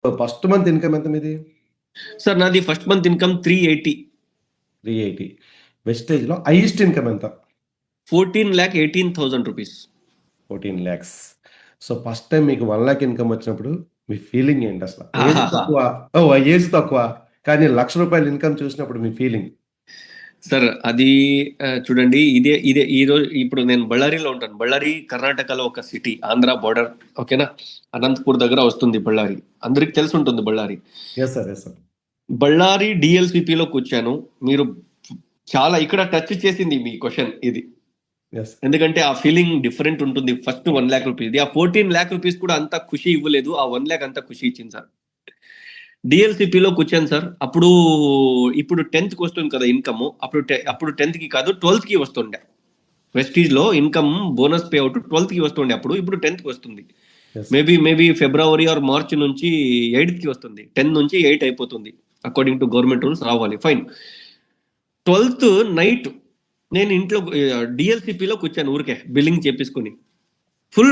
First month income ఎంత మీది? Sir నాది ఫస్ట్ మంత్ ఇన్కమ్ 380. 380. వెస్టేజ్‌లో హైయెస్ట్ ఇన్కమ్ ఎంత? 14,18,000 rupees. 14 lakhs. So, first time మీకు 1 లాక్ ఇన్కమ్ వచ్చినప్పుడు మీ ఫీలింగ్ ఏంటసల? ఏజ్ ఆహాహా! తక్కువ. ఏజ్ తక్కువ. కానీ రూ. 1,00,000 ఇన్కమ్ చూసినప్పుడు మీ ఫీలింగ్? సార్ అది చూడండి, ఇదే ఈరోజు ఇప్పుడు నేను బళ్ళారిలో ఉంటాను. బళ్ళారి కర్ణాటకలో ఒక సిటీ, ఆంధ్ర బోర్డర్. ఓకేనా? అనంతపూర్ దగ్గర వస్తుంది బళ్ళారి. అందరికి తెలిసి ఉంటుంది Ballari. Yes sir. Yes sir. Ballari డిఎల్సిపిలో కూర్చాను. మీరు చాలా ఇక్కడ టచ్ చేసింది మీ క్వశ్చన్ ఇది. యెస్. ఎందుకంటే ఆ ఫీలింగ్ డిఫరెంట్ ఉంటుంది. ఫస్ట్ 1 లాక్ రూపీస్, ఆ 14 లాక్ రూపీస్ కూడా అంత ఖుషి ఇవ్వలేదు. ఆ 1 లాక్ అంత ఖుషి ఇచ్చింది సార్. డిఎల్సిపిలో కూర్చాను సార్. ఇప్పుడు 10th కి వస్తుంది కదా ఇన్కమ్. అప్పుడు 10th కి కాదు, 12th కి వస్తుండే. వెస్టీజ్ లో income bonus pay out 12th కి వస్తుండే. ఇప్పుడు 10th కి వస్తుంది. Yes. Maybe February are March నుంచి 8th కి వస్తుంది. 10 నుంచి 8 అయిపోతుంది. అకార్డింగ్ టు గవర్నమెంట్ రూల్స్ రావాలి. ఫైన్. 12th నైట్ నేను ఇంట్లో డిఎల్సిపిలో కూర్చాను ఊరికే బిల్లింగ్ చేపించుకుని. ఫుల్